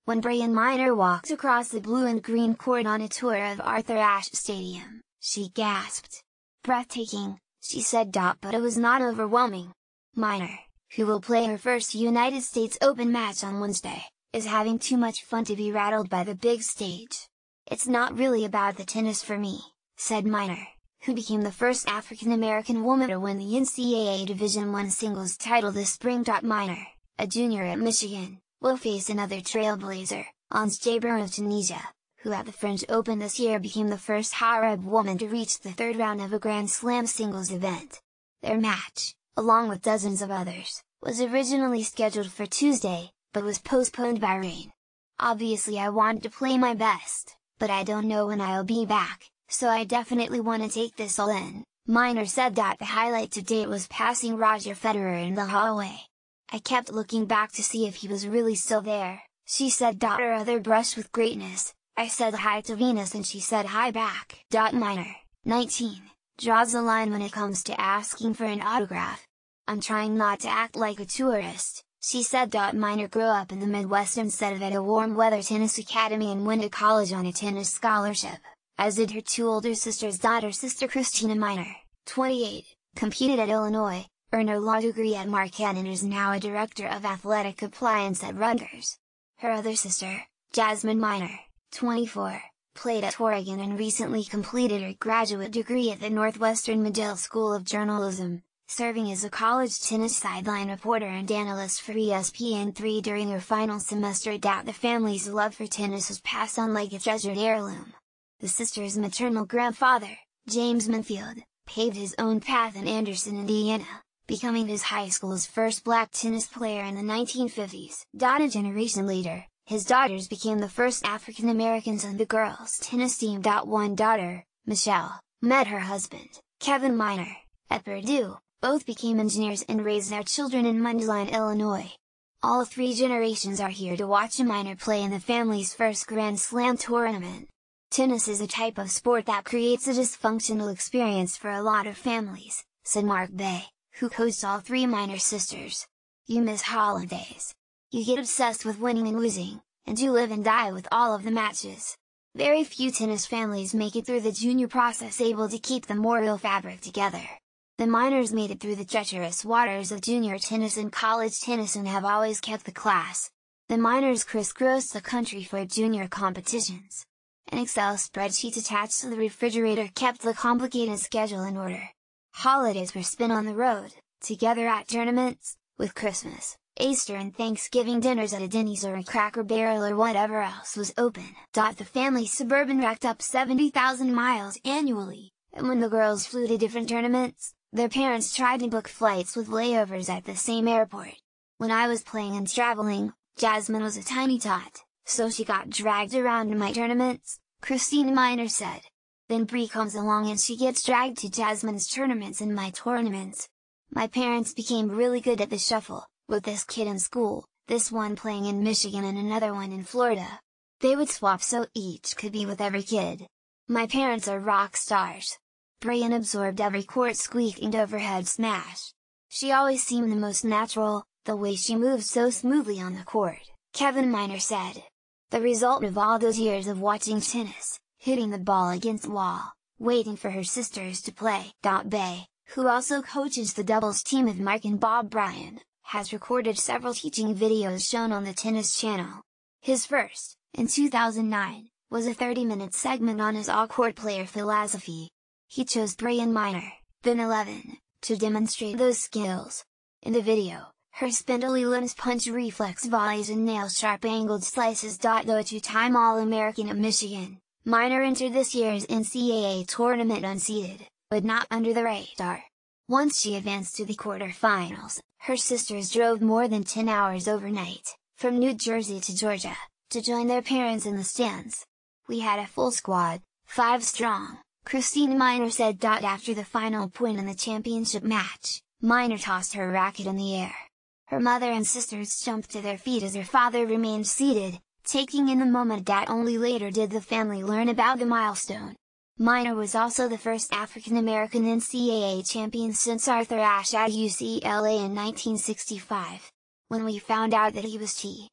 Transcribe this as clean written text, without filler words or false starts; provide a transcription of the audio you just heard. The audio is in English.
When Brienne Minor walked across the blue and green court on a tour of Arthur Ashe Stadium, she gasped. "Breathtaking," she said. But it was not overwhelming. Minor, who will play her first United States Open match on Wednesday, is having too much fun to be rattled by the big stage. "It's not really about the tennis for me," said Minor, who became the first African-American woman to win the NCAA Division I singles title this spring. Minor, a junior at Michigan, will face another trailblazer, Ons Jabeur of Tunisia, who at the French Open this year became the first Arab woman to reach the third round of a Grand Slam singles event. Their match, along with dozens of others, was originally scheduled for Tuesday, but was postponed by rain. "Obviously I want to play my best, but I don't know when I'll be back, so I definitely want to take this all in," Minor said. The highlight to date was passing Roger Federer in the hallway. "I kept looking back to see if he was really still there," she said. Her other brush with greatness, "I said hi to Venus and she said hi back." Minor, 19, draws the line when it comes to asking for an autograph. "I'm trying not to act like a tourist," she said. Minor grew up in the Midwest instead of at a warm weather tennis academy and went to college on a tennis scholarship, as did her two older sisters. Her sister Christina Minor, 28, competed at Illinois, earned her law degree at Marquette and is now a director of athletic compliance at Rutgers. Her other sister, Jasmine Minor, 24, played at Oregon and recently completed her graduate degree at the Northwestern Medill School of Journalism, serving as a college tennis sideline reporter and analyst for ESPN3 during her final semester. The family's love for tennis was passed on like a treasured heirloom. The sisters' maternal grandfather, James Minfield, paved his own path in Anderson, Indiana, becoming his high school's first black tennis player in the 1950s. A generation later, his daughters became the first African Americans on the girls' tennis team. One daughter, Michelle, met her husband, Kevin Minor, at Purdue. Both became engineers and raised their children in Mundelein, Illinois. All three generations are here to watch a Minor play in the family's first Grand Slam tournament. "Tennis is a type of sport that creates a dysfunctional experience for a lot of families," said Mark Bay, who coached all three Minor sisters. "You miss holidays. You get obsessed with winning and losing, and you live and die with all of the matches. Very few tennis families make it through the junior process able to keep the memorial fabric together. The Minors made it through the treacherous waters of junior tennis and college tennis and have always kept the class. The Minors crisscrossed the country for junior competitions. An Excel spreadsheet attached to the refrigerator kept the complicated schedule in order. Holidays were spent on the road, together at tournaments, with Christmas, Easter and Thanksgiving dinners at a Denny's or a Cracker Barrel or whatever else was open." The family's Suburban racked up 70,000 miles annually, and when the girls flew to different tournaments, their parents tried to book flights with layovers at the same airport. "When I was playing and traveling, Jasmine was a tiny tot, so she got dragged around to my tournaments," Christina Minor said. "Then Brie comes along and she gets dragged to Jasmine's tournaments and my tournaments. My parents became really good at the shuffle, with this kid in school, this one playing in Michigan and another one in Florida. They would swap so each could be with every kid. My parents are rock stars." Brienne absorbed every court squeak and overhead smash. "She always seemed the most natural, the way she moved so smoothly on the court," Kevin Minor said. "The result of all those years of watching tennis, hitting the ball against the wall, waiting for her sisters to play." Bay, who also coaches the doubles team of Mark and Bob Bryan, has recorded several teaching videos shown on the Tennis Channel. His first, in 2009, was a 30-minute segment on his all-court player philosophy. He chose Brienne Minor, then 11, to demonstrate those skills. In the video, her spindly limbs punch reflex volleys and nail-sharp angled slices. Though a two-time All-American at Michigan, Minor entered this year's NCAA tournament unseeded, but not under the radar. Once she advanced to the quarterfinals, her sisters drove more than 10 hours overnight, from New Jersey to Georgia, to join their parents in the stands. "We had a full squad, 5 strong," Christina Minor said. After the final point in the championship match, Minor tossed her racket in the air. Her mother and sisters jumped to their feet as her father remained seated, taking in the moment. Only later did the family learn about the milestone. Minor was also the first African American NCAA champion since Arthur Ashe at UCLA in 1965. "When we found out that he was T.